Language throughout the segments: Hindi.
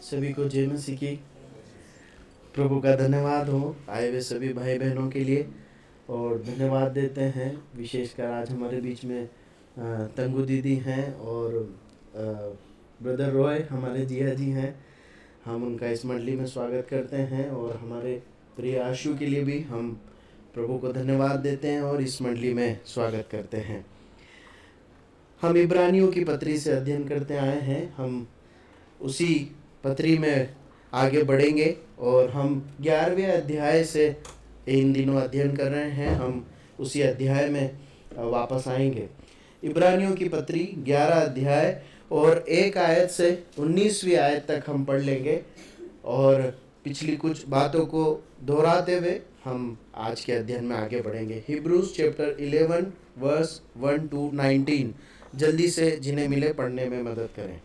सभी को जय मसीह की। प्रभु का धन्यवाद हो आए हुए सभी भाई बहनों के लिए, और धन्यवाद देते हैं विशेषकर आज हमारे बीच में तंगू दीदी हैं और ब्रदर रॉय हमारे जिया जी हैं। हम उनका इस मंडली में स्वागत करते हैं और हमारे प्रिय आशु के लिए भी हम प्रभु को धन्यवाद देते हैं और इस मंडली में स्वागत करते हैं। हम इब्रानियों की पत्री से अध्ययन करते आए हैं। हम उसी पत्री में आगे बढ़ेंगे और हम 11वें अध्याय से इन दिनों अध्ययन कर रहे हैं। हम उसी अध्याय में वापस आएंगे। इब्रानियों की पत्री 11 अध्याय और 1 आयत से 19वीं आयत तक हम पढ़ लेंगे और पिछली कुछ बातों को दोहराते हुए हम आज के अध्ययन में आगे बढ़ेंगे। हिब्रूज चैप्टर 11 वर्स 1 to 19 जल्दी से जिन्हें मिले पढ़ने में मदद करें।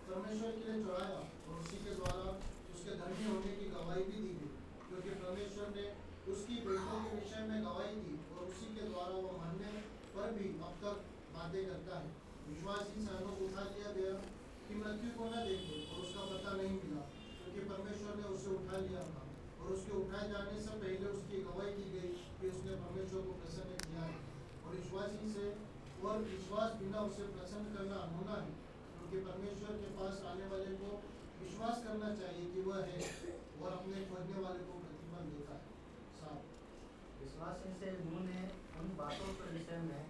परमेश्वर के लिए चढ़ाया और उसी के द्वारा उसके धर्मी होने की गवाही भी दी गई, क्योंकि परमेश्वर ने उसकी बेटों के विषय में गवाही दी और उसी के द्वारा वो मरने पर भी अब तक बातें करता है। विश्वासी से हनोक उठा लिया गया कि मृत्यु को न देखे और उसका पता नहीं मिला, क्योंकि परमेश्वर ने उसे उठा लिया था और उसके उठाए जाने से पहले उसकी गवाही दी गई कि उसने परमेश्वर को प्रसन्न किया है। और विश्वासी से और विश्वास बिना उसे प्रसन्न करना अनहोना है, कि परमेश्वर के पास आने वाले को विश्वास करना चाहिए कि वह है और अपने खोजने वाले को प्रतिफल देता है। विश्वास से नूह ने उन बातों के विषय में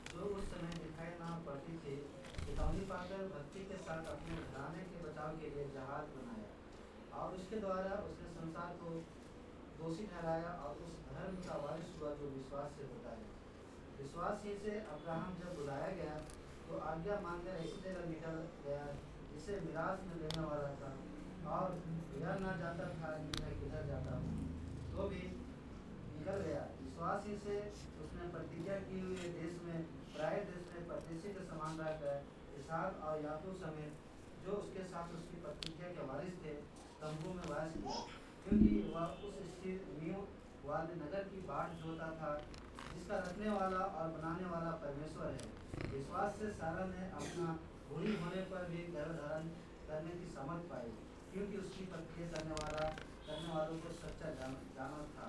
जो उस समय दिखाई ना पड़ती थी चेतावनी पाकर भक्ति के साथ अपने घराने के बचाव के लिए जहाज बनाया और उसके द्वारा उसने संसार को दोषी ठहराया और उस धर्म का वारिस हुआ जो विश्वास से होता है। विश्वास ही से अब्राहम जब बुलाया गया तो आज्ञा मानकर ऐसी जगह निकल गया जिसे मिरास में लेने वाला था और यह न जानता था कि मैं किधर जाता हूँ, तो भी निकल गया। विश्वास ही से उसने प्रतिज्ञा की हुए देश में प्राय देश में परदेशी के समान रहकर इसहाक और याकूब समेत जो उसके साथ उसकी प्रतिज्ञा के वारिस थे तंबू में वास किया, क्योंकि वह उस स्थिर नींव वाले नगर की बाट जोता था जिसका रखने वाला और बनाने वाला परमेश्वर है। विश्वास से सारा ने अपना बूढ़ी होने पर भी गर्भ धारण करने की समझ पाई, क्योंकि उसकी प्रतिज्ञा करने वालों को सच्चा जाना था।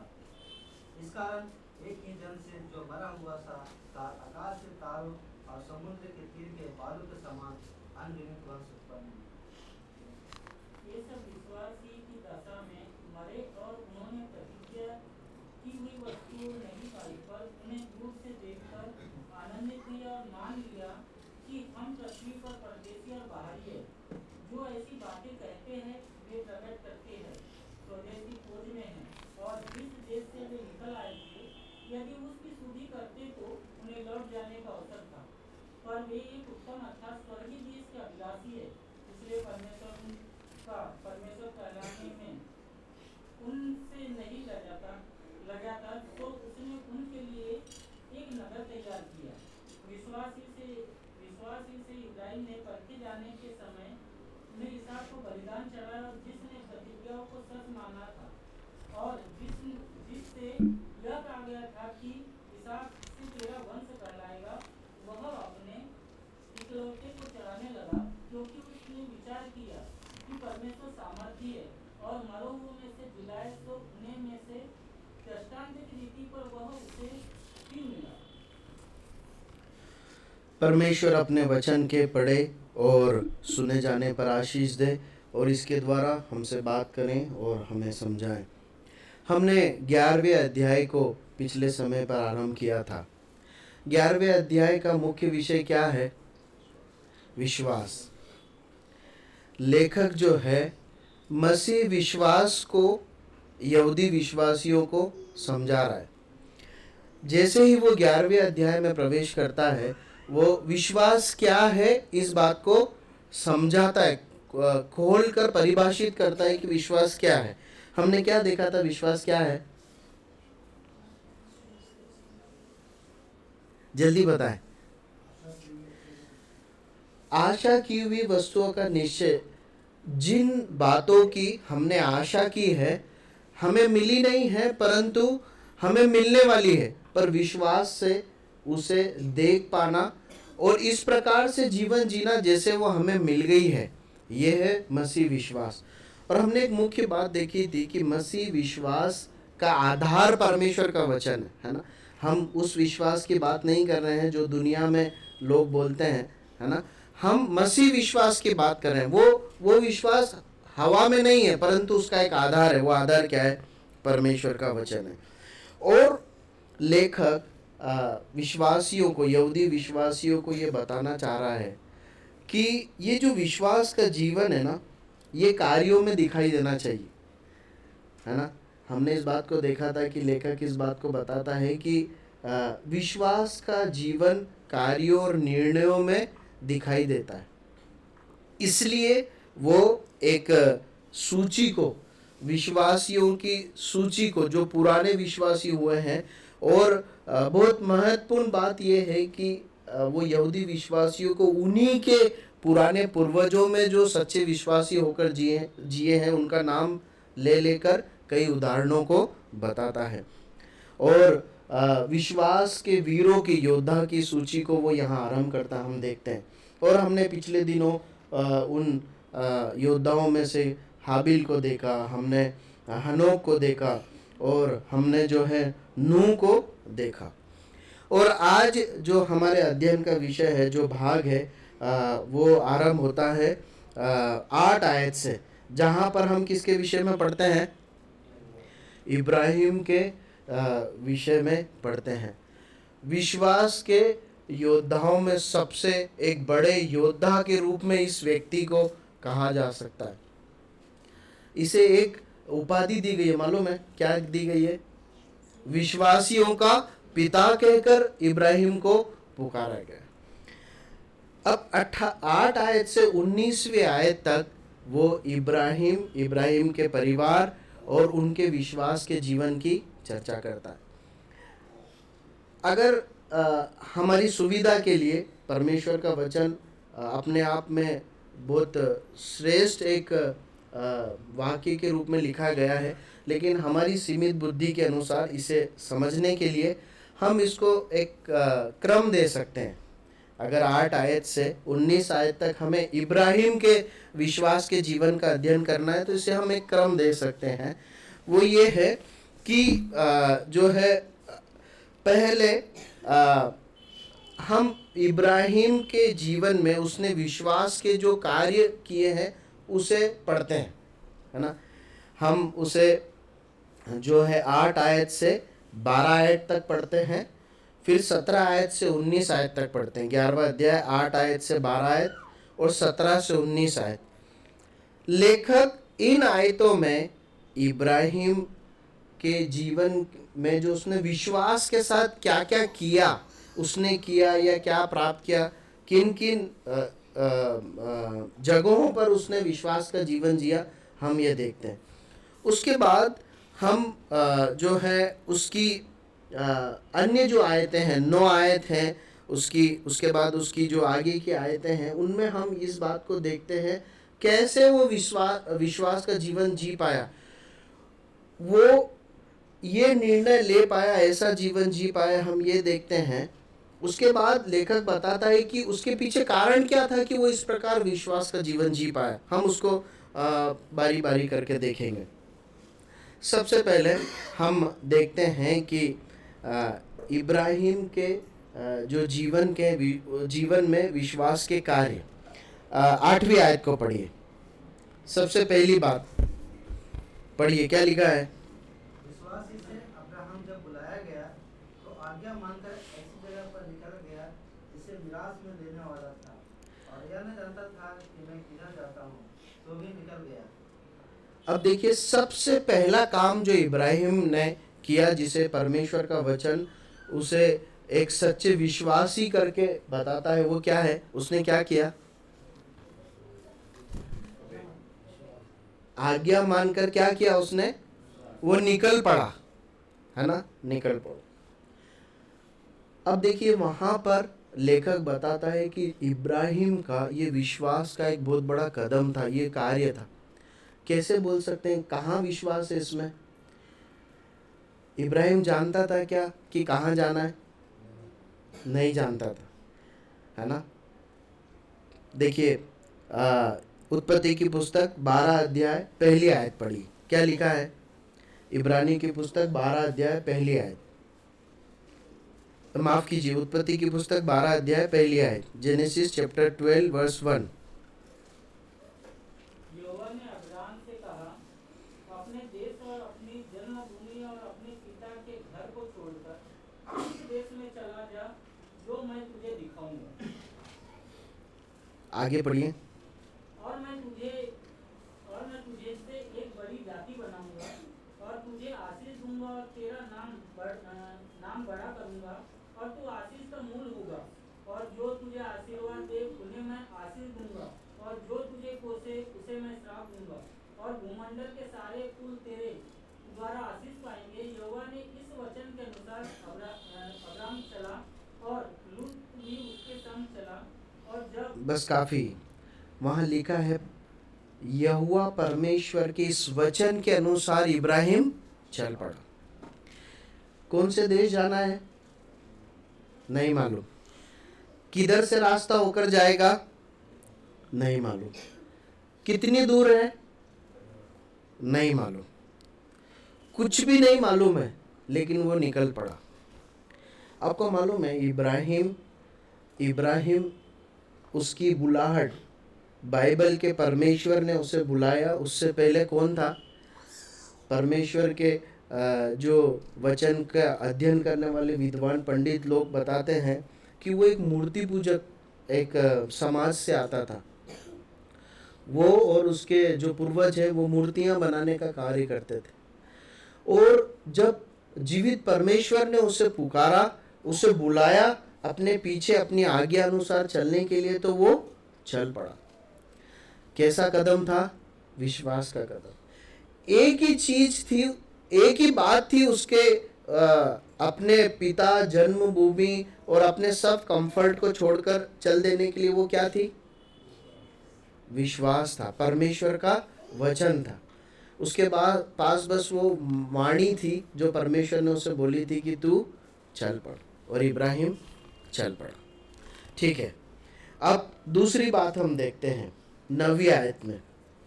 इस कारण एक ही जन से जो मरा हुआ था आकाश के तारों और समुद्र के तीर के बालू के समान अनगिनत वंश उत्पन्न हुए। ये सब विश्वासी की दशा में मरे और उन्होंने प्रतिज्ञा की हुई वस्तु नहीं पाई, पर उन्हें दूर से देखकर आनंदित किया और मान लिया कि हम पृथ्वी पर परदेशी और बाहरी है। जो ऐसी बातें कहते हैं वे प्रकट करते हैं स्वदेशी खोज में है और जिस देश से वे निकल आए थे यदि उसकी शुद्धि करते तो उन्हें लौट जाने का अवसर था, पर वे एक उत्तम अर्थात स्वर्गीय देश के अभिलाषी है। इसलिए परमेश्वर कहलाने में उनसे नहीं लगा था तो उसने उनके लिए एक नगर तैयार किया। विश्वासी से इब्राहिम ने परखे जाने के समय ने इसहाक को बलिदान चढ़ाया और जिसने प्रतिज्ञाओं को सच माना था और जिससे यह कहा गया था कि इसहाक से तेरा वंश कहलाएगा, वह अपने इकलौते को चढ़ाने लगा, क्योंकि उसने विचार किया कि परमेश्वर सामर्थी है और मरो हुओं में से जिलाए तो उन्हें में से दृष्टांत की रीति पर वह उसे फिर मिला। परमेश्वर अपने वचन के पढ़े और सुने जाने पर आशीष दे और इसके द्वारा हमसे बात करें और हमें समझाएं। हमने 11वें अध्याय को पिछले समय पर आरंभ किया था। 11वें अध्याय का मुख्य विषय क्या है? विश्वास। लेखक जो है मसीह विश्वास को यहूदी विश्वासियों को समझा रहा है। जैसे ही वो 11वें अध्याय में प्रवेश करता है वो विश्वास क्या है इस बात को समझाता है, खोल कर परिभाषित करता है कि विश्वास क्या है। हमने क्या देखा था? विश्वास क्या है? जल्दी बताएं। आशा की हुई वस्तुओं का निश्चय, जिन बातों की हमने आशा की है हमें मिली नहीं है परंतु हमें मिलने वाली है, पर विश्वास से उसे देख पाना और इस प्रकार से जीवन जीना जैसे वो हमें मिल गई है, यह है मसीह विश्वास। और हमने एक मुख्य बात देखी थी कि मसीह विश्वास का आधार परमेश्वर का वचन है ना। हम उस विश्वास की बात नहीं कर रहे हैं जो दुनिया में लोग बोलते हैं, है ना। हम मसीह विश्वास की बात कर रहे हैं। वो विश्वास हवा में नहीं है परंतु उसका एक आधार है। वो आधार क्या है? परमेश्वर का वचन है। और लेखक विश्वासियों को, यहूदी विश्वासियों को ये बताना चाह रहा है कि ये जो विश्वास का जीवन है ना, ये कार्यों में दिखाई देना चाहिए, है ना। हमने इस बात को देखा था कि लेखक इस बात को बताता है कि विश्वास का जीवन कार्यों और निर्णयों में दिखाई देता है। इसलिए वो एक सूची को, विश्वासियों की सूची को, जो पुराने विश्वासी हुए हैं, और बहुत महत्वपूर्ण बात यह है कि वो यहूदी विश्वासियों को उन्हीं के पुराने पूर्वजों में जो सच्चे विश्वासी होकर जिए हैं उनका नाम ले लेकर कई उदाहरणों को बताता है। और विश्वास के वीरों की, योद्धा की सूची को वो यहाँ आरंभ करता हम देखते हैं। और हमने पिछले दिनों उन योद्धाओं में से हाबिल को देखा, हमने हनोक को देखा, और हमने जो है नूह को देखा। और आज जो हमारे अध्ययन का विषय है, जो भाग है, वो आरंभ होता है 8 आयत से, जहाँ पर हम किसके विषय में पढ़ते हैं? इब्राहिम के विषय में पढ़ते हैं। विश्वास के योद्धाओं में सबसे एक बड़े योद्धा के रूप में इस व्यक्ति को कहा जा सकता है। इसे एक उपाधि दी गई है, मालूम है क्या दी गई है? विश्वासियों का पिता कहकर इब्राहिम को पुकारा गया। अब 8 आयत से 19वीं आयत तक वो इब्राहिम के परिवार और उनके विश्वास के जीवन की चर्चा करता है। अगर हमारी सुविधा के लिए परमेश्वर का वचन अपने आप में बहुत श्रेष्ठ एक वाक्य के रूप में लिखा गया है, लेकिन हमारी सीमित बुद्धि के अनुसार इसे समझने के लिए हम इसको एक क्रम दे सकते हैं। अगर 8 आयत से 19 आयत तक हमें इब्राहिम के विश्वास के जीवन का अध्ययन करना है तो इसे हम एक क्रम दे सकते हैं। वो ये है कि जो है पहले हम इब्राहिम के जीवन में उसने विश्वास के जो कार्य किए हैं उसे पढ़ते हैं, है ना। हम उसे जो है 8 आयत से 12 आयत तक पढ़ते हैं, फिर 17 आयत से 19 आयत तक पढ़ते हैं। 11वां अध्याय 8 आयत से 12 आयत और 17 से 19 आयत। लेखक इन आयतों में इब्राहिम के जीवन में जो उसने विश्वास के साथ क्या क्या किया, उसने किया या क्या प्राप्त किया, किन किन जगहों पर उसने विश्वास का जीवन जिया, हम ये देखते हैं। उसके बाद हम जो है उसकी अन्य जो आयतें हैं, 9 आयत हैं उसके बाद उसकी जो आगे की आयतें हैं उनमें हम इस बात को देखते हैं कैसे वो विश्वास का जीवन जी पाया, वो ये निर्णय ले पाया, ऐसा जीवन जी पाया, हम ये देखते हैं। उसके बाद लेखक बताता है कि उसके पीछे कारण क्या था कि वो इस प्रकार विश्वास का जीवन जी पाया। हम उसको बारी बारी करके देखेंगे। सबसे पहले हम देखते हैं कि इब्राहिम के जो जीवन में विश्वास के कार्य, 8वीं आयत को पढ़िए। सबसे पहली बात पढ़िए, क्या लिखा है? विश्वासी से अब्राहम जब बुलाया गया तो आज्ञा मानकर ऐसी जगह पर निकल गया जिसे मिरास में देने वाला था, और यह न जानता था कि मैं किधर जाता हूँ, तो भी निकल गया। अब देखिए, सबसे पहला काम जो इब्राहिम ने किया, जिसे परमेश्वर का वचन उसे एक सच्चे विश्वासी करके बताता है, वो क्या है? उसने क्या किया? आज्ञा मानकर क्या किया उसने? वो निकल पड़ा, है ना, निकल पड़ा। अब देखिए वहां पर लेखक बताता है कि इब्राहिम का ये विश्वास का एक बहुत बड़ा कदम था, ये कार्य था। कैसे बोल सकते हैं, कहाँ विश्वास है इसमें? इब्राहिम जानता था क्या कि कहाँ जाना है? नहीं जानता था, है ना। देखिए, उत्पत्ति की पुस्तक 12 अध्याय पहली आयत पढ़ी, क्या लिखा है? इब्रानी की पुस्तक 12 अध्याय पहली आयत, माफ कीजिए, उत्पत्ति की पुस्तक 12 अध्याय पहली आयत, जेनेसिस चैप्टर 12 वर्स 1। यहोवा ने अब्राम से कहा, अपने देश और अपनी जन्मभूमि और अपने पिता के घर को छोड़कर उस देश में चला जा जो मैं तुझे दिखाऊंगा, आगे पढ़िए। और मैं तुझे से एक बड़ी जाति बनाऊंगा और तुझे आशीष दूंगा और तेरा नाम बड़ा करूंगा और तू आशीष का मूल होगा, और जो तुझे आशीर्वाद दे उन्हें मैं आशीष दूंगा, और जो तुझे कोसे उसे मैं श्राप दूंगा, और भूमंडल के सारे कुल तेरे द्वारा आशीष पाएंगे। यहोवा ने इस वचन के अनुसार अब्राम चला और लूत भी उसके संग चला। और जब बस काफी, वहां लिखा है यहोवा परमेश्वर के इस वचन के अनुसार इब्राहिम चल पड़ा। कौन से देश जाना है नहीं मालूम, किधर से रास्ता होकर जाएगा नहीं मालूम, कितनी दूर है नहीं मालूम, कुछ भी नहीं मालूम है, लेकिन वो निकल पड़ा। आपको मालूम है इब्राहिम उसकी बुलाहट, बाइबल के परमेश्वर ने उसे बुलाया, उससे पहले कौन था? परमेश्वर के जो वचन का अध्ययन करने वाले विद्वान पंडित लोग बताते हैं कि वो एक मूर्ति पूजक एक समाज से आता था। वो और उसके जो पूर्वज है वो मूर्तियां बनाने का कार्य करते थे। और जब जीवित परमेश्वर ने उसे पुकारा, उसे बुलाया अपने पीछे अपनी आज्ञा अनुसार चलने के लिए, तो वो चल पड़ा। कैसा कदम था? विश्वास का कदम। एक ही चीज थी, एक ही बात थी उसके अपने पिता, जन्मभूमि और अपने सब कंफर्ट को छोड़कर चल देने के लिए। वो क्या थी? विश्वास था, परमेश्वर का वचन था। उसके बाद पास बस वो वाणी थी जो परमेश्वर ने उसे बोली थी कि तू चल पड़, और इब्राहिम चल पड़ा। ठीक है, अब दूसरी बात हम देखते हैं 9वीं आयत में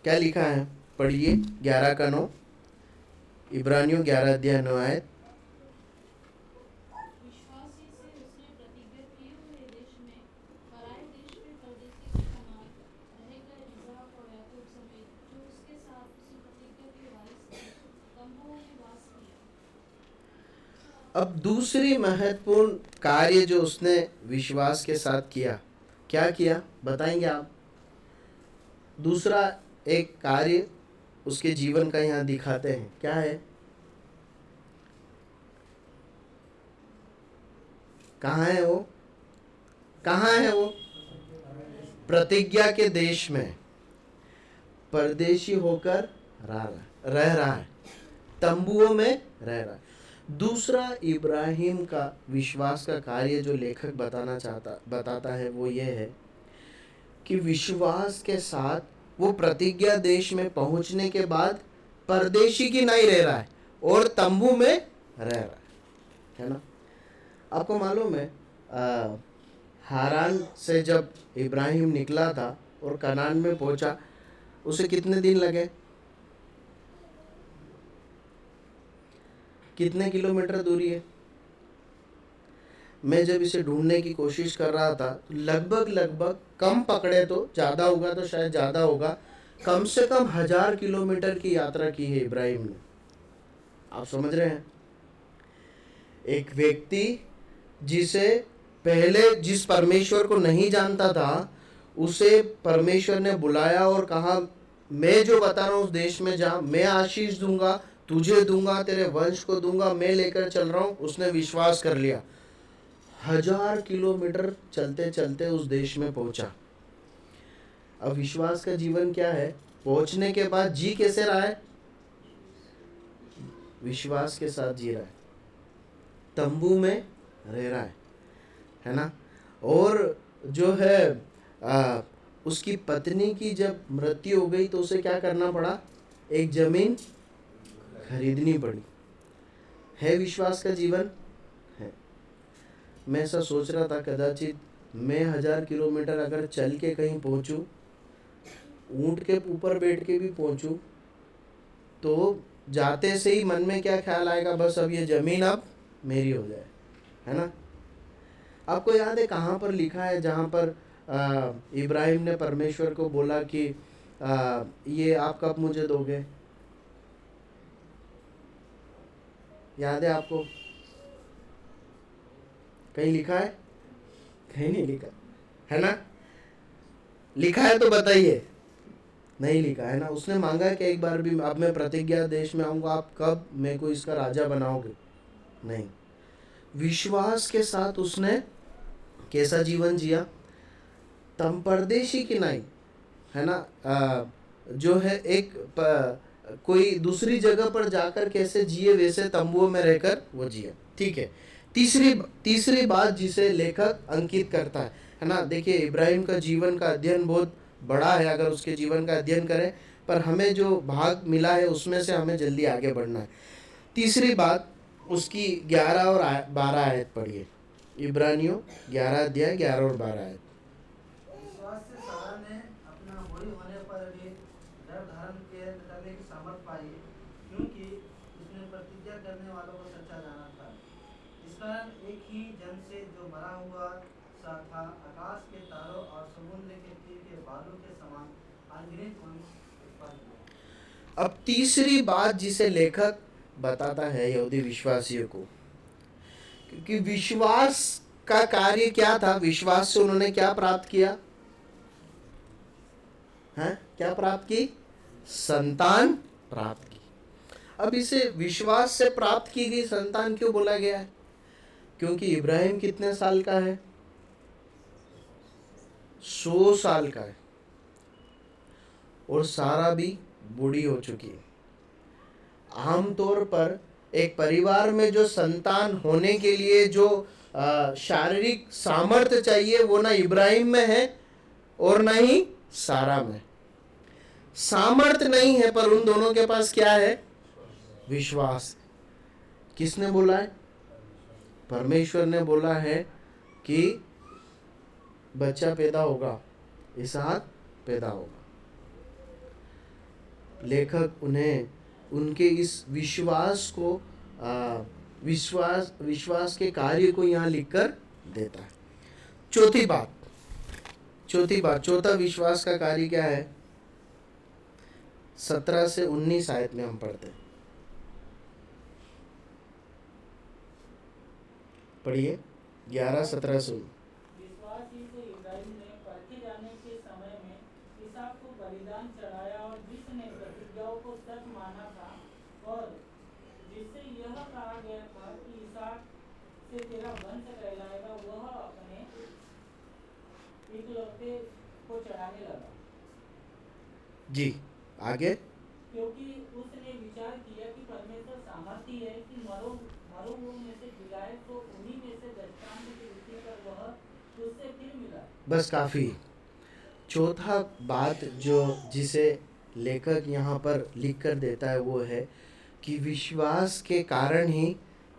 क्या लिखा है, पढ़िए 11 का 9, इब्रानियों 11 अध्याय 9 आयत। विश्वासी से उसने प्रतिज्ञा किए हुए देश में, पराए देश में परदेशी के समान रहकर इस्हाक और याकूब समेत जो उसके साथ उसी प्रतिज्ञा के वारिस थे, तंबुओं में वास किया। अब दूसरी महत्वपूर्ण कार्य जो उसने विश्वास के साथ किया, क्या किया बताएंगे आप? दूसरा एक कार्य उसके जीवन का यहाँ दिखाते हैं, क्या है? कहाँ है वो? कहाँ है वो? प्रतिज्ञा के देश में परदेशी होकर रह रहा है, तंबुओं में रह रहा है। दूसरा इब्राहिम का विश्वास का कार्य जो लेखक बताता है वो ये है कि विश्वास के साथ वो प्रतिज्ञा देश में पहुंचने के बाद परदेशी की नहीं रह रहा है और तंबू में रह रहा है ना। आपको मालूम है हारान से जब इब्राहिम निकला था और कनान में पहुंचा, उसे कितने दिन लगे? कितने किलोमीटर दूरी है? मैं जब इसे ढूंढने की कोशिश कर रहा था, लगभग कम पकड़े तो, ज़्यादा होगा तो शायद ज़्यादा होगा, कम से कम 1000 किलोमीटर की यात्रा की है इब्राहिम ने। आप समझ रहे हैं? एक व्यक्ति जिसे पहले जिस परमेश्वर को नहीं जानता था, उसे परमेश्वर ने बुलाया और कहा मैं जो बता रहा हूँ उस देश में जा, मैं आशीष दूंगा, तुझे दूंगा, तेरे वंश को दूंगा, मैं लेकर चल रहा हूँ। उसने विश्वास कर लिया, 1000 किलोमीटर चलते चलते उस देश में पहुंचा। अब विश्वास का जीवन क्या है? पहुंचने के बाद जी कैसे रहा है? विश्वास के साथ जी रहा है, तंबू में रह रहा है ना। और जो है उसकी पत्नी की जब मृत्यु हो गई तो उसे क्या करना पड़ा, एक जमीन खरीदनी पड़ी। है विश्वास का जीवन है। मैं ऐसा सोच रहा था, कदाचित मैं 1000 किलोमीटर अगर चल के कहीं पहुंचूं, ऊंट के ऊपर बैठ के भी पहुंचूं, तो जाते से ही मन में क्या ख्याल आएगा, बस अब ये जमीन अब मेरी हो जाए, है ना। आपको याद है कहाँ पर लिखा है जहाँ पर इब्राहिम ने परमेश्वर को बोला कि ये आप कब मुझे दोगे? याद है आपको? कहीं लिखा है? कहीं नहीं लिखा है ना। लिखा है तो बताइए। नहीं लिखा है ना। उसने मांगा कि एक बार भी, अब मैं प्रतिज्ञा देश में आऊंगा, आप कब मेरे को इसका राजा बनाओगे? नहीं। विश्वास के साथ उसने कैसा जीवन जिया? तम परदेशी की नहीं, है ना, जो है एक कोई दूसरी जगह पर जाकर कैसे जिए, वैसे तंबुओं में रहकर वो जिए। ठीक है। तीसरी बात जिसे लेखक अंकित करता है ना। देखिए, इब्राहिम का जीवन का अध्ययन बहुत बड़ा है, अगर उसके जीवन का अध्ययन करें, पर हमें जो भाग मिला है उसमें से हमें जल्दी आगे बढ़ना है। तीसरी बात, उसकी 11 और 12 आयत पढ़िए। इब्रानियों 11 अध्याय 11 और 12 आयत। विश्वास से सारा ने अपना होरी होने पर भी गर्भ धारण करने की सामर्थ पाई, क्योंकि उसने प्रतिज्ञा करने वालों को सच्चा जाना था। इस कारण एक ही जन से जो मरा हुआ सा था, आकाश के तारों और समुद्र के तीर के बालू के समान अनगिनत वंश उत्पन्न हुए। अब तीसरी बात जिसे लेखक बताता है यहूदी विश्वासियों को, क्योंकि विश्वास का कार्य क्या था, विश्वास से उन्होंने क्या प्राप्त किया है? क्या प्राप्त की? संतान प्राप्त की। अब इसे विश्वास से प्राप्त की गई संतान क्यों बोला गया है? क्योंकि इब्राहिम कितने साल का है? 100 साल का है, और सारा भी बूढ़ी हो चुकी है। आमतौर पर एक परिवार में जो संतान होने के लिए जो शारीरिक सामर्थ्य चाहिए, वो ना इब्राहिम में है और ना ही सारा में। सामर्थ्य नहीं है, पर उन दोनों के पास क्या है? विश्वास। किसने बोला है? परमेश्वर ने बोला है कि बच्चा पैदा होगा, इसहाक पैदा होगा। लेखक उन्हें उनके इस विश्वास को विश्वास के कार्य को यहाँ लिखकर देता है। चौथा विश्वास का कार्य क्या है? 17 से 19 आयत में हम पढ़ते हैं। पढ़िए 11, 17 से। विश्वास ही से इब्राहिम ने परखे जाने के समय में इसहाक को बलिदान चढ़ाया, और जिसने प्रतिज्ञाओं को सच माना था, और जिससे यह कहा गया था कि इसहाक से तेरा वंश कहलाएगा, वह अपने इकलौते को चढ़ाने लगा। जी आगे। क्योंकि उसने विचार किया कि परमेश्वर सामर्थी है कि मरो में से जिलाए, तो उन्हीं में से दृष्टांत की रीति पर वह उससे फिर मिला। बस काफी। चौथा बात जो जिसे लेखक यहाँ पर लिख कर देता है वो है कि विश्वास के कारण ही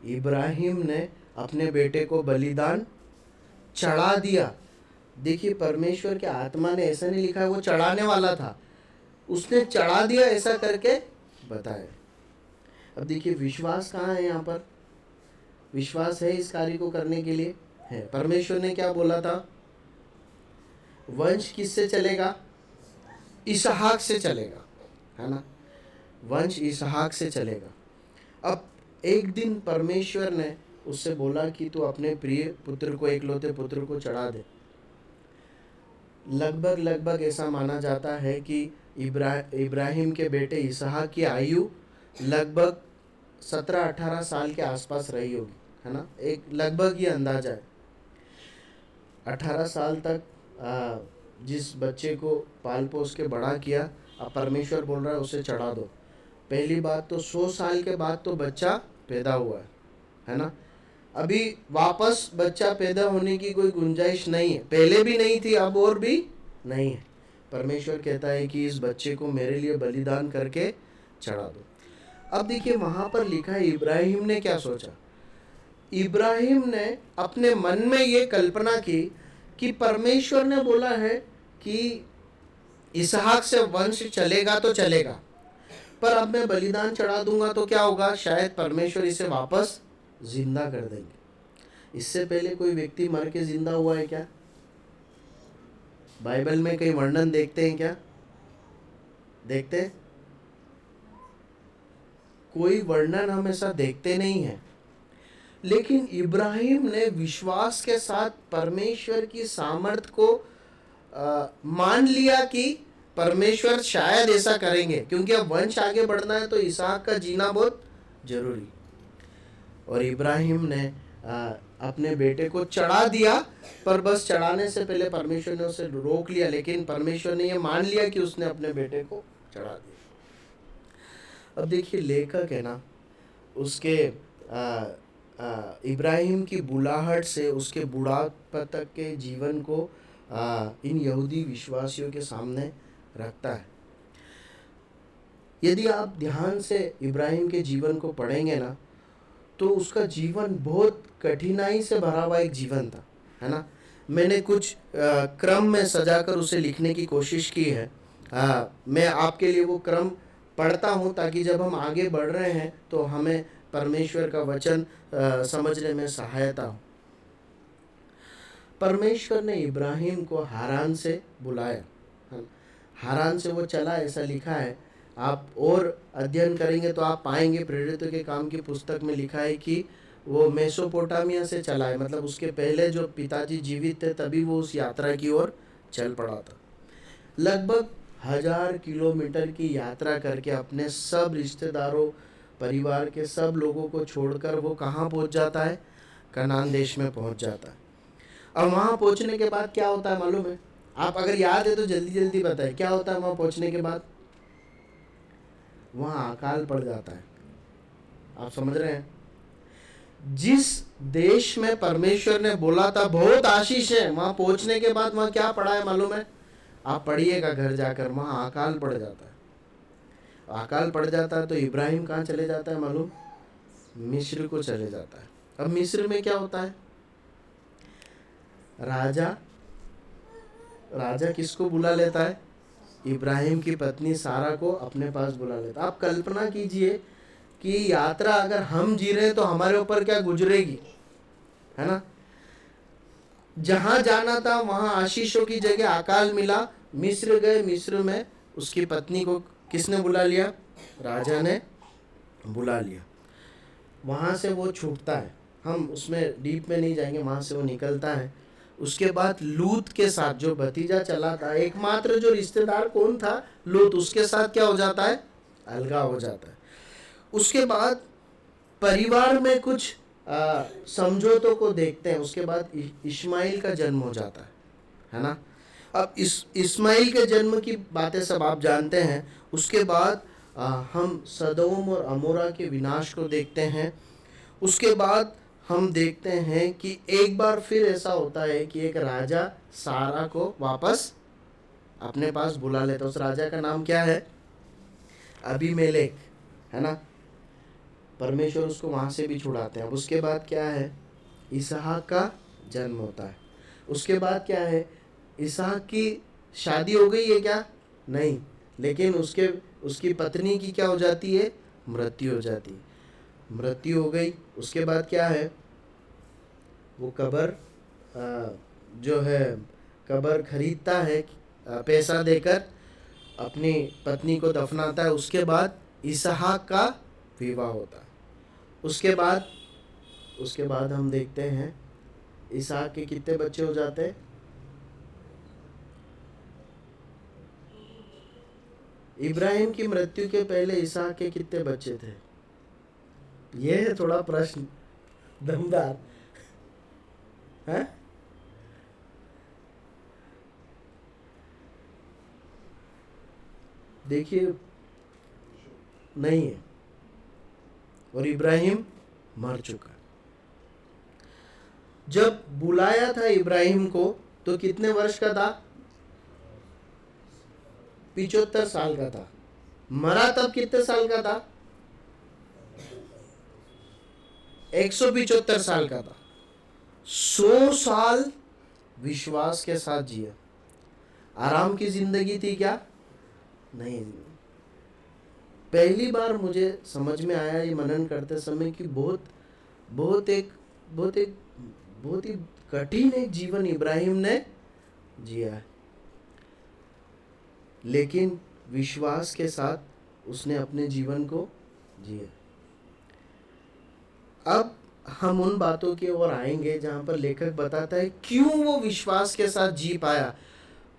इब्राहिम ने अपने बेटे को बलिदान चढ़ा दिया। देखिए, परमेश्वर के आत्मा ने ऐसा नहीं लिखा है वो चढ़ाने वाला था, उसने चढ़ा दिया ऐसा करके बताया। अब देखिए, विश्वास कहाँ है यहाँ पर? विश्वास है इस कार्य को करने के लिए है। परमेश्वर ने क्या बोला था? वंश किससे चलेगा? इसहाक से चलेगा, है ना। वंश इसहाक से चलेगा। अब एक दिन परमेश्वर ने उससे बोला कि तू अपने प्रिय पुत्र को, एकलौते पुत्र को चढ़ा दे। लगभग ऐसा माना जाता है कि इब्राहिम के बेटे इसहाक की आयु लगभग 17-18 साल के आसपास रही होगी, है ना। एक लगभग ये अंदाजा है। 18 साल तक जिस बच्चे को पाल पोस के बड़ा किया, अब परमेश्वर बोल रहा है उसे चढ़ा दो। पहली बात तो 100 साल के बाद तो बच्चा पैदा हुआ है ना। अभी वापस बच्चा पैदा होने की कोई गुंजाइश नहीं है, पहले भी नहीं थी, अब और भी नहीं है। परमेश्वर कहता है कि इस बच्चे को मेरे लिए बलिदान करके चढ़ा दो। अब देखिए वहां पर लिखा है इब्राहिम ने क्या सोचा। इब्राहिम ने अपने मन में ये कल्पना की कि परमेश्वर ने बोला है कि इसहाक से वंश चलेगा तो चलेगा, पर अब मैं बलिदान चढ़ा दूंगा तो क्या होगा, शायद परमेश्वर इसे वापस जिंदा कर देंगे। इससे पहले कोई व्यक्ति मर के जिंदा हुआ है क्या? बाइबल में कई वर्णन देखते हैं क्या? देखते हैं? कोई वर्णन हम ऐसा देखते नहीं है। लेकिन इब्राहिम ने विश्वास के साथ परमेश्वर की सामर्थ को मान लिया कि परमेश्वर शायद ऐसा करेंगे, क्योंकि अब वंश आगे बढ़ना है तो इसहाक का जीना बहुत जरूरी। और इब्राहिम ने अपने बेटे को चढ़ा दिया, पर बस चढ़ाने से पहले परमेश्वर ने उसे रोक लिया, लेकिन परमेश्वर ने ये मान लिया कि उसने अपने बेटे को चढ़ा दिया। अब देखिए लेखक है ना, उसके इब्राहिम की बुलाहट से उसके बुढ़ापा तक के जीवन को इन यहूदी विश्वासियों के सामने रखता है। यदि आप ध्यान से इब्राहिम के जीवन को पढ़ेंगे ना, तो उसका जीवन बहुत कठिनाई से भरा हुआ एक जीवन था, है ना। मैंने कुछ क्रम में सजाकर उसे लिखने की कोशिश की है। मैं आपके लिए वो क्रम पढ़ता हूँ ताकि जब हम आगे बढ़ रहे हैं तो हमें परमेश्वर का वचन समझने में सहायता हो। परमेश्वर ने इब्राहिम को हारान से बुलाया, हारान से वो चला, ऐसा लिखा है। आप और अध्ययन करेंगे तो आप पाएंगे, प्रेरितों के काम की पुस्तक में लिखा है कि वो मेसोपोटामिया से चला है, मतलब उसके पहले जो पिताजी जीवित थे तभी वो उस यात्रा की ओर चल पड़ा था। लगभग 1000 किलोमीटर की यात्रा करके अपने सब रिश्तेदारों, परिवार के सब लोगों को छोड़कर वो कहाँ पहुँच जाता है? कनान देश में पहुँच जाता है। अब वहाँ पहुँचने के बाद क्या होता है मालूम है? आप अगर याद है तो जल्दी जल्दी बताएं, क्या होता है वहाँ पहुँचने के बाद? वहाँ अकाल पड़ जाता है। आप समझ रहे हैं? जिस देश में परमेश्वर ने बोला था बहुत आशीष है, वहाँ पहुँचने के बाद वहाँ क्या पड़ा है मालूम है? आप पढ़िएगा घर जाकर, वहाँ अकाल पड़ जाता है। अकाल पड़ जाता है तो इब्राहिम कहाँ चले जाता है मालूम? मिस्र को चले जाता है। अब मिस्र में क्या होता है? राजा किसको बुला लेता है? इब्राहिम की पत्नी सारा को अपने पास बुला लेता है। आप कल्पना कीजिए कि यात्रा अगर हम जी रहे हैं तो हमारे ऊपर क्या गुजरेगी, है ना। जहां जाना था वहां आशीषों की जगह अकाल मिला। मिस्र गए, मिस्र में उसकी पत्नी को किसने बुला लिया? राजा ने बुला लिया। वहां से वो छूटता है, हम उसमें डीप में नहीं जाएंगे, वहां से वो निकलता है। उसके बाद लूत के साथ जो भतीजा चला था, एकमात्र जो रिश्तेदार कौन था? लूत। उसके साथ क्या हो जाता है? अलगाव हो जाता है। उसके बाद परिवार में कुछ समझौतों को देखते हैं। उसके बाद इस्माइल का जन्म हो जाता है ना। अब इस्माइल के जन्म की बातें सब आप जानते हैं। उसके बाद हम सदोम और अमोरा के विनाश को देखते हैं। उसके बाद हम देखते हैं कि एक बार फिर ऐसा होता है कि एक राजा सारा को वापस अपने पास बुला लेता है। उस राजा का नाम क्या है? अबीमेलेक, है ना। परमेश्वर उसको वहाँ से भी छुड़ाते हैं। अब उसके बाद क्या है? इसहाक का जन्म होता है। उसके बाद क्या है? इसहाक की शादी हो गई है क्या? नहीं, लेकिन उसकी पत्नी की क्या हो जाती है? मृत्यु हो जाती है। मृत्यु हो गई। उसके बाद क्या है? वो कब्र खरीदता है, पैसा देकर अपनी पत्नी को दफनाता है। उसके बाद इसहाक का विवाह होता है। उसके बाद हम देखते हैं इसहाक के कितने बच्चे हो जाते हैं? इब्राहिम की मृत्यु के पहले इसहाक के कितने बच्चे थे? ये है थोड़ा प्रश्न दमदार है। देखिए नहीं है, और इब्राहिम मर चुका। जब बुलाया था इब्राहिम को तो कितने वर्ष का था? 75 साल का था। मरा तब कितने साल का था? 175 साल का था। 100 साल विश्वास के साथ जिया। आराम की जिंदगी थी क्या? नहीं। पहली बार मुझे समझ में आया ये मनन करते समय कि बहुत ही कठिन एक जीवन इब्राहिम ने जिया है, लेकिन विश्वास के साथ उसने अपने जीवन को जिया। अब हम उन बातों की ओर आएंगे जहां पर लेखक बताता है क्यों वो विश्वास के साथ जी पाया,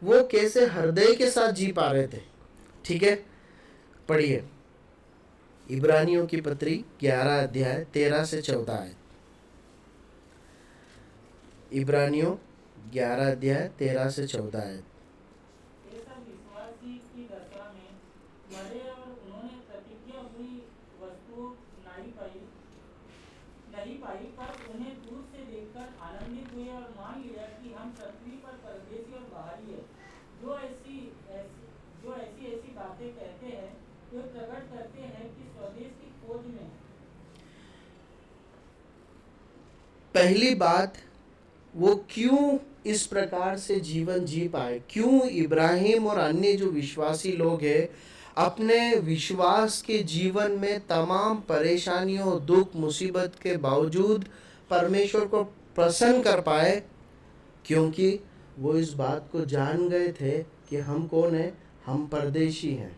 वो कैसे हृदय के साथ जी पा रहे थे। ठीक है, पढ़िए इब्रानियों की पत्री 11 अध्याय 13 से 14 है। इब्रानियों 11 अध्याय 13 से 14 है। ये सब विश्वासी की दशा में मरे और उन्होंने प्रतिज्ञा हुई वस्तु नहीं पाई, पर उन्हें दूर से देखकर आनंदित हुए और मान लिया कि हम पृथ्वी पर परदेशी और बाहरी है। जो ऐसी बातें कहते हैं वे प्रकट करते हैं कि स्वदेश की खोज में है। पहली बात, वो क्यों इस प्रकार से जीवन जी पाए, क्यों इब्राहिम और अन्य जो विश्वासी लोग हैं अपने विश्वास के जीवन में तमाम परेशानियों, दुख, मुसीबत के बावजूद परमेश्वर को प्रसन्न कर पाए, क्योंकि वो इस बात को जान गए थे कि हम कौन है, हम परदेशी हैं,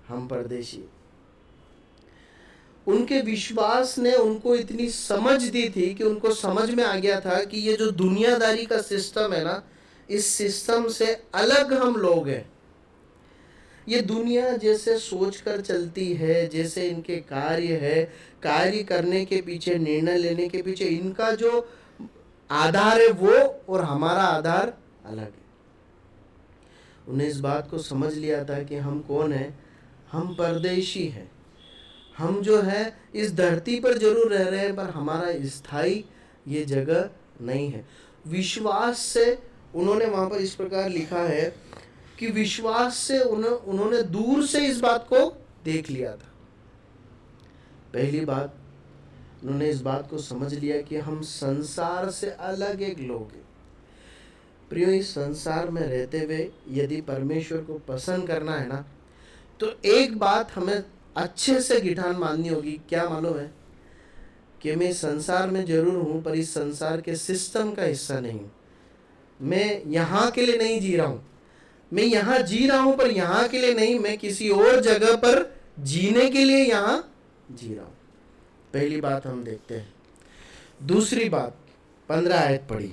हम परदेशी। उनके विश्वास ने उनको इतनी समझ दी थी कि उनको समझ में आ गया था कि ये जो दुनियादारी का सिस्टम है ना, इस सिस्टम से अलग हम लोग हैं। ये दुनिया जैसे सोचकर चलती है, जैसे इनके कार्य है, कार्य करने के पीछे, निर्णय लेने के पीछे इनका जो आधार है वो और हमारा आधार अलग है। उन्हें इस बात को समझ लिया था कि हम कौन है, हम परदेशी हैं। हम जो है इस धरती पर जरूर रह रहे हैं, पर हमारा स्थायी ये जगह नहीं है। विश्वास से उन्होंने वहां पर इस प्रकार लिखा है कि विश्वास से उन्होंने दूर से इस बात को देख लिया था। पहली बात, उन्होंने इस बात को समझ लिया कि हम संसार से अलग एक लोग हैं। प्रियो, इस संसार में रहते हुए यदि परमेश्वर को पसंद करना है ना, तो एक बात हमें अच्छे से गिठान माननी होगी। क्या मालूम है? कि मैं संसार में जरूर हूं, पर इस संसार के सिस्टम का हिस्सा नहीं हूं। मैं यहाँ के लिए नहीं जी रहा हूं, मैं यहाँ जी रहा हूं पर यहाँ के लिए नहीं, मैं किसी और जगह पर जीने के लिए यहाँ जी रहा हूं। पहली बात हम देखते हैं। दूसरी बात, 15 आयत पढ़ी।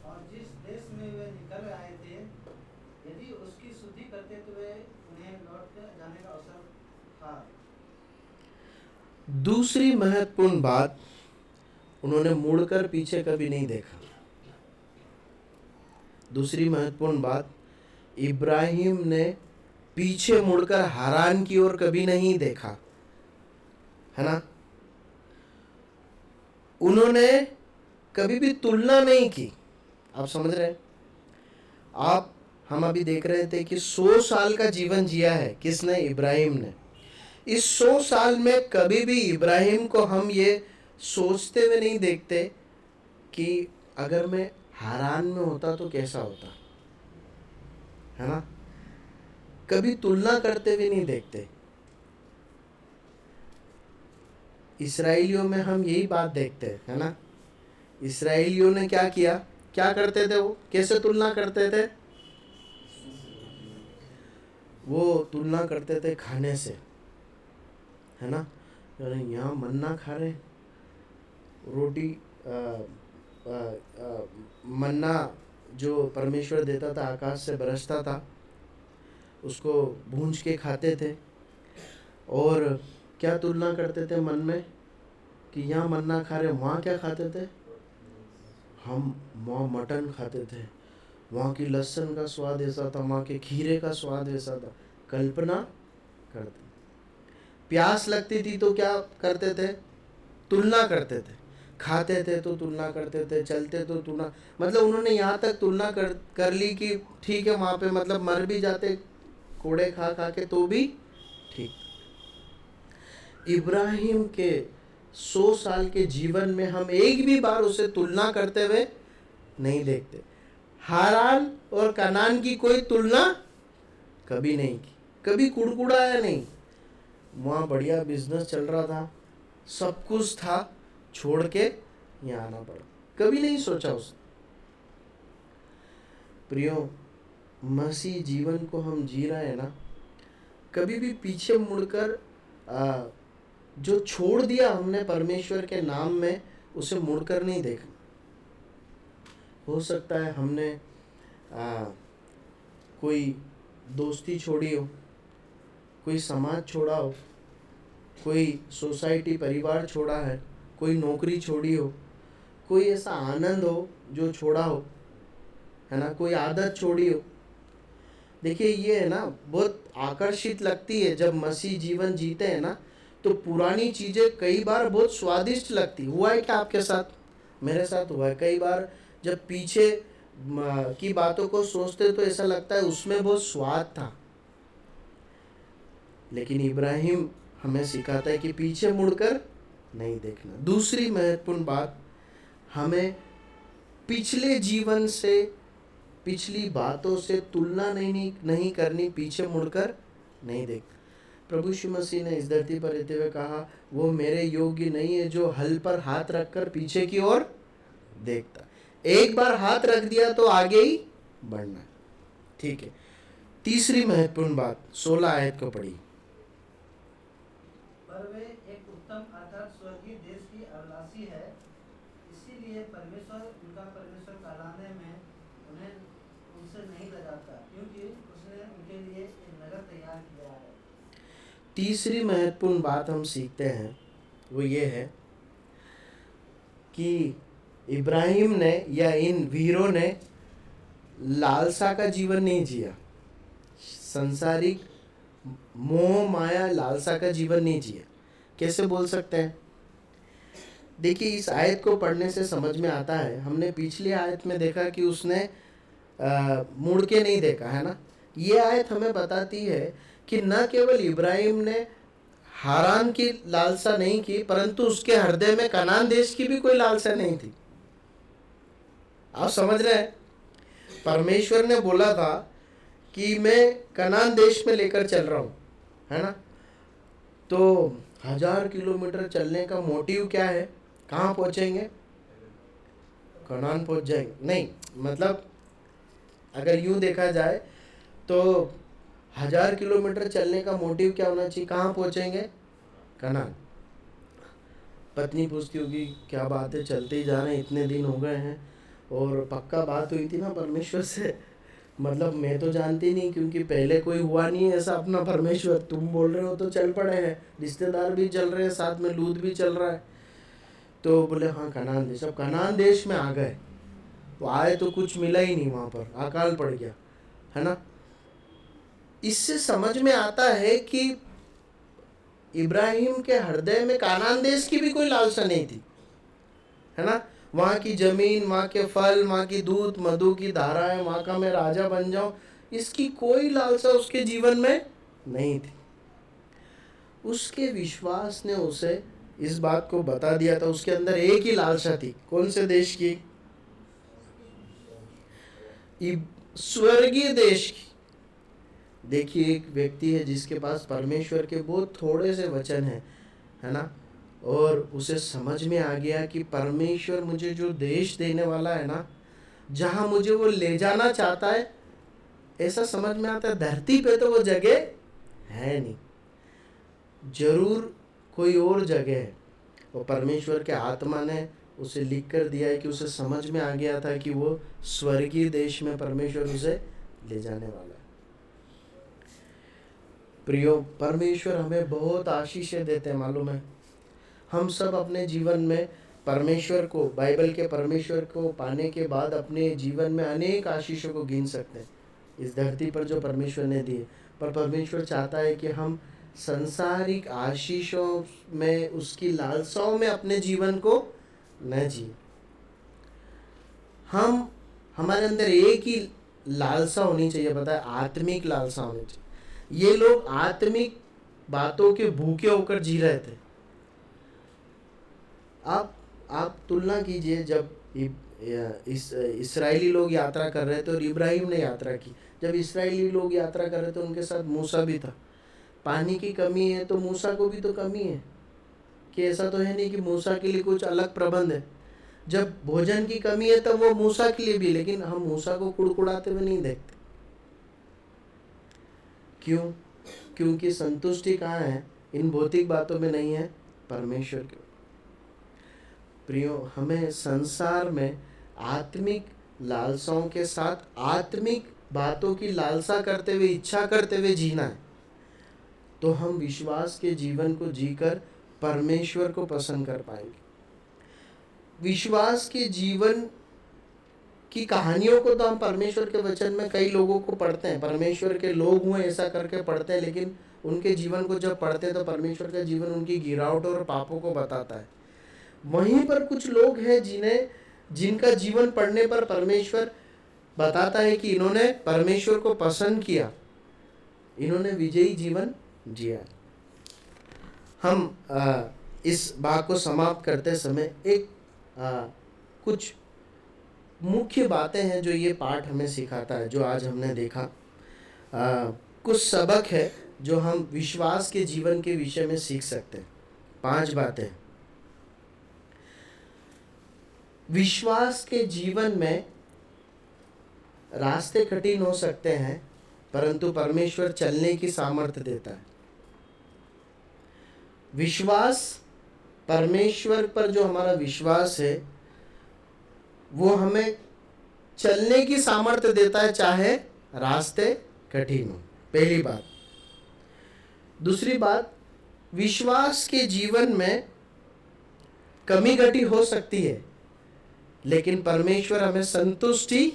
और जिस देश में वे निकल आए थे, यदि उसकी शुद्धि करते तो वे उन्हें लौट जाने का अवसर था। दूसरी महत्वपूर्ण बात, उन्होंने मुड़कर पीछे कभी नहीं देखा। दूसरी महत्वपूर्ण बात, इब्राहिम ने पीछे मुड़कर हारान की ओर कभी नहीं देखा, है ना। उन्होंने कभी भी तुलना नहीं की। आप समझ रहे हैं? हम अभी देख रहे थे कि 100 साल का जीवन जिया है किसने? इब्राहिम ने। इस 100 साल में कभी भी इब्राहिम को हम ये सोचते हुए नहीं देखते कि अगर मैं हारान में होता तो कैसा होता, है ना। कभी तुलना करते हुए नहीं देखते। इस्राएलियों में हम यही बात देखते हैं, है ना। इस्राएलियों ने क्या किया, क्या करते थे? वो कैसे तुलना करते थे? वो तुलना करते थे खाने से, है ना। यहाँ मन्ना खा रहे, रोटी मन्ना जो परमेश्वर देता था, आकाश से बरसता था, उसको भूंज के खाते थे। और क्या तुलना करते थे मन में कि यहाँ मन्ना खा रहे, वहाँ क्या खाते थे? हम वहाँ मटन खाते थे, वहाँ की लहसुन का स्वाद ऐसा था, वहाँ के खीरे का स्वाद ऐसा था। कल्पना करते। प्यास लगती थी तो क्या करते थे? तुलना करते थे, खाते थे तो तुलना करते थे, चलते तो तुलना, मतलब उन्होंने यहाँ तक तुलना कर ली कि ठीक है, वहाँ पे मतलब मर भी जाते कोड़े खा खा के तो भी ठीक। इब्राहिम के 100 साल के जीवन में हम एक भी बार उसे तुलना करते हुए नहीं देखते। हारान और कनान की कोई तुलना कभी नहीं की, कभी कुड़कुड़ाया नहीं। वहाँ बढ़िया बिजनेस चल रहा था, सब कुछ था, छोड़ के यहाँ आना पड़ा, कभी नहीं सोचा उसने। प्रियो, मसीह जीवन को हम जी रहे हैं ना, कभी भी पीछे मुड़कर जो छोड़ दिया हमने परमेश्वर के नाम में, उसे मुड़कर नहीं देखना। हो सकता है हमने कोई दोस्ती छोड़ी हो, कोई समाज छोड़ा हो, कोई सोसाइटी परिवार छोड़ा है, कोई नौकरी छोड़ी हो, कोई ऐसा आनंद हो जो छोड़ा हो, है ना, कोई आदत छोड़ी हो। देखिए ये है ना, बहुत आकर्षित लगती है जब मसीह जीवन जीते हैं ना, तो पुरानी चीज़ें कई बार बहुत स्वादिष्ट लगती। हुआ है क्या आपके साथ? मेरे साथ हुआ है कई बार। जब पीछे की बातों को सोचते तो ऐसा लगता है उसमें बहुत स्वाद था। लेकिन इब्राहिम हमें सिखाता है कि पीछे मुड़कर नहीं देखना। दूसरी महत्वपूर्ण बात, हमें पिछले जीवन से, पिछली बातों से तुलना नहीं करनी, पीछे मुड़कर नहीं देख। प्रभु यीशु मसीह ने इस धरती पर रहते हुए कहा, वो मेरे योग्य नहीं है जो हल पर हाथ रखकर पीछे की ओर देखता। एक बार हाथ रख दिया तो आगे ही बढ़ना, ठीक है। तीसरी महत्वपूर्ण बात, 16 आयत को पढ़ी। पर वे एक उत्तम अर्थात स्वर्गीय देश की अभिलाषी है, इसीलिए परमेश्वर उनका परमेश्वर कहलाने में उन्हें उनसे नहीं लजाता, क्योंकि उसने उनके लिए एक नगर तैयार किया है। तीसरी महत्वपूर्ण बात हम सीखते हैं वो ये है कि इब्राहिम ने या इन वीरों ने लालसा का जीवन नहीं जिया, संसारिक मोह माया लालसा का जीवन नहीं जिया। कैसे बोल सकते हैं? देखिए, इस आयत को पढ़ने से समझ में आता है, हमने पिछली आयत में देखा कि उसने मुड़ के नहीं देखा, है ना। ये आयत हमें बताती है कि न केवल इब्राहिम ने हारान की लालसा नहीं की, परंतु उसके हृदय में कनान देश की भी कोई लालसा नहीं थी। आप समझ रहे हैं? परमेश्वर ने बोला था कि मैं कनान देश में लेकर चल रहा हूँ, है ना। तो 1000 किलोमीटर चलने का मोटिव क्या है? कहाँ पहुँचेंगे? कनान पहुँच जाएंगे? नहीं, मतलब अगर यूँ देखा जाए तो 1000 किलोमीटर चलने का मोटिव क्या होना चाहिए? कहाँ पहुँचेंगे? कनान। पत्नी पूछती होगी, क्या बात है, चलते ही जा रहे हैं, इतने दिन हो गए हैं, और पक्का बात हुई थी ना परमेश्वर से? मतलब मैं तो जानती नहीं, क्योंकि पहले कोई हुआ नहीं है ऐसा अपना परमेश्वर। तुम बोल रहे हो तो चल पड़े हैं, रिश्तेदार भी चल रहे हैं, साथ में लूत भी चल रहा है। तो बोले हाँ कनान देश। अब कनान देश में आ गए तो आए तो कुछ मिला ही नहीं, वहाँ पर अकाल पड़ गया, है ना। इससे समझ में आता है कि इब्राहिम के हृदय में कनान देश की भी कोई लालसा नहीं थी, है ना। वहाँ की जमीन, वहाँ के फल, वहाँ की दूध मधु की धाराएं, वहाँ का मैं राजा बन जाऊं, इसकी कोई लालसा उसके जीवन में नहीं थी। उसके विश्वास ने उसे इस बात को बता दिया था। उसके अंदर एक ही लालसा थी, कौन से देश की? स्वर्गीय देश की। देखिए, एक व्यक्ति है जिसके पास परमेश्वर के बहुत थोड़े से वचन हैं, है ना, और उसे समझ में आ गया कि परमेश्वर मुझे जो देश देने वाला है ना, जहाँ मुझे वो ले जाना चाहता है, ऐसा समझ में आता है धरती पे तो वो जगह है नहीं, जरूर कोई और जगह है। वो परमेश्वर के आत्मा ने उसे लिख कर दिया है कि उसे समझ में आ गया था कि वो स्वर्गीय देश में परमेश्वर उसे ले जाने वाला है। प्रियो, परमेश्वर हमें बहुत आशीषें देते हैं, मालूम है। हम सब अपने जीवन में परमेश्वर को, बाइबल के परमेश्वर को पाने के बाद अपने जीवन में अनेक आशीषों को गिन सकते हैं इस धरती पर जो परमेश्वर ने दिए। पर परमेश्वर चाहता है कि हम संसारिक आशीषों में, उसकी लालसाओं में अपने जीवन को न जिए। हमारे अंदर एक ही लालसा होनी चाहिए, पता है, आत्मिक लालसा होनी चाहिए। ये लोग आत्मिक बातों के भूखे होकर जी रहे थे। आप तुलना कीजिए, जब इस्राएली लोग यात्रा कर रहे थे और इब्राहिम ने यात्रा की। जब इस्राएली लोग यात्रा कर रहे थे उनके साथ मूसा भी था। पानी की कमी है तो मूसा को भी तो कमी है, कि ऐसा तो है नहीं कि मूसा के लिए कुछ अलग प्रबंध है। जब भोजन की कमी है तब वो मूसा के लिए भी, लेकिन हम मूसा को कुड़कुड़ाते हुए नहीं देखते। क्यों? क्योंकि संतुष्टि कहाँ है? इन भौतिक बातों में नहीं है, परमेश्वर के। प्रियो, हमें संसार में आत्मिक लालसाओं के साथ आत्मिक बातों की लालसा करते हुए, इच्छा करते हुए जीना है। तो हम विश्वास के जीवन को जीकर परमेश्वर को पसंद कर पाएंगे। विश्वास के जीवन की कहानियों को तो हम परमेश्वर के वचन में कई लोगों को पढ़ते हैं, परमेश्वर के लोग हुए ऐसा करके पढ़ते हैं, लेकिन उनके जीवन को जब पढ़ते हैं तो परमेश्वर का जीवन उनकी गिरावटों और पापों को बताता है। वहीं पर कुछ लोग हैं जिनका जीवन पढ़ने पर परमेश्वर बताता है कि इन्होंने परमेश्वर को पसंद किया, इन्होंने विजयी जीवन जिया। हम इस भाग को समाप्त करते समय एक कुछ मुख्य बातें हैं जो ये पाठ हमें सिखाता है, जो आज हमने देखा। कुछ सबक है जो हम विश्वास के जीवन के विषय में सीख सकते हैं। 5 बातें। विश्वास के जीवन में रास्ते कठिन हो सकते हैं, परंतु परमेश्वर चलने की सामर्थ्य देता है। विश्वास, परमेश्वर पर जो हमारा विश्वास है वो हमें चलने की सामर्थ्य देता है, चाहे रास्ते कठिन हो। पहली बात। दूसरी बात, विश्वास के जीवन में कमी घटी हो सकती है, लेकिन परमेश्वर हमें संतुष्टि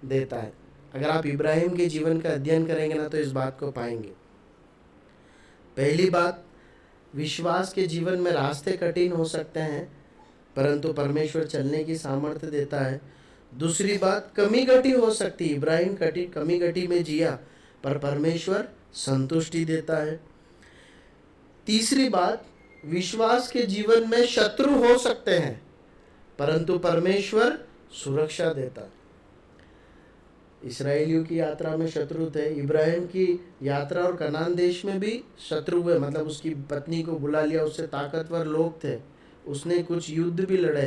देता है। अगर आप इब्राहिम के जीवन का अध्ययन करेंगे ना तो इस बात को पाएंगे। पहली बात, विश्वास के जीवन में रास्ते कठिन हो सकते हैं, परंतु परमेश्वर चलने की सामर्थ्य देता है। दूसरी बात, कमी घटी हो सकती है। इब्राहिम कमी घटी में जिया, पर परमेश्वर संतुष्टि देता है। तीसरी बात, विश्वास के जीवन में शत्रु हो सकते हैं, परंतु परमेश्वर सुरक्षा देता है। इस्राएलियों की यात्रा में शत्रु थे, इब्राहिम की यात्रा और कनान देश में भी शत्रु हुए। मतलब उसकी पत्नी को बुला लिया, उससे ताकतवर लोग थे, उसने कुछ युद्ध भी लड़े,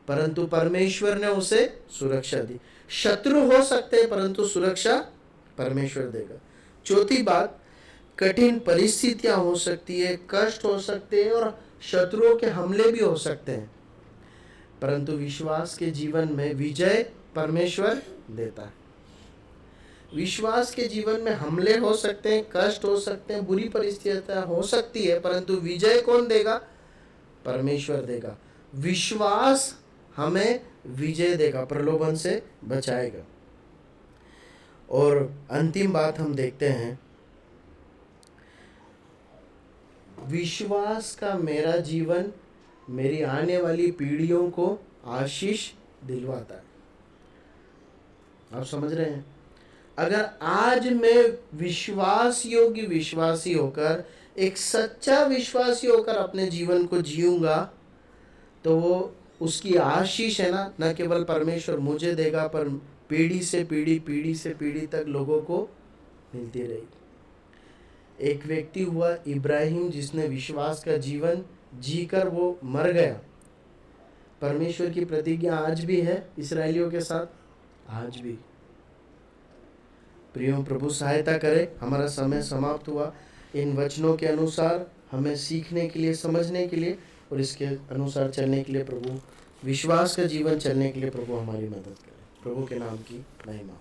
परंतु परमेश्वर ने उसे सुरक्षा दी। शत्रु हो सकते हैं, परंतु सुरक्षा परमेश्वर देगा। चौथी बात, कठिन परिस्थितियां हो सकती है, कष्ट हो सकते हैं और शत्रुओं के हमले भी हो सकते हैं, परंतु विश्वास के जीवन में विजय परमेश्वर देता है। विश्वास के जीवन में हमले हो सकते हैं, कष्ट हो सकते हैं, बुरी परिस्थितियां हो सकती है, परंतु विजय कौन देगा? परमेश्वर देगा। विश्वास हमें विजय देगा, प्रलोभन से बचाएगा। और अंतिम बात हम देखते हैं, विश्वास का मेरा जीवन मेरी आने वाली पीढ़ियों को आशीष दिलवाता है। आप समझ रहे हैं? अगर आज मैं विश्वास योग्य विश्वासी होकर, एक सच्चा विश्वासी होकर अपने जीवन को जीऊंगा, तो वो उसकी आशीष है ना, न केवल परमेश्वर मुझे देगा, पर पीढ़ी से पीढ़ी तक लोगों को मिलती रहेगी। एक व्यक्ति हुआ इब्राहिम, जिसने विश्वास का जीवन जीकर वो मर गया। परमेश्वर की प्रतिज्ञा आज भी है इस्राएलियों के साथ, आज भी। प्रियो, प्रभु सहायता करे। हमारा समय समाप्त हुआ। इन वचनों के अनुसार हमें सीखने के लिए, समझने के लिए और इसके अनुसार चलने के लिए, प्रभु विश्वास का जीवन चलने के लिए प्रभु हमारी मदद करे। प्रभु के नाम की महिमा।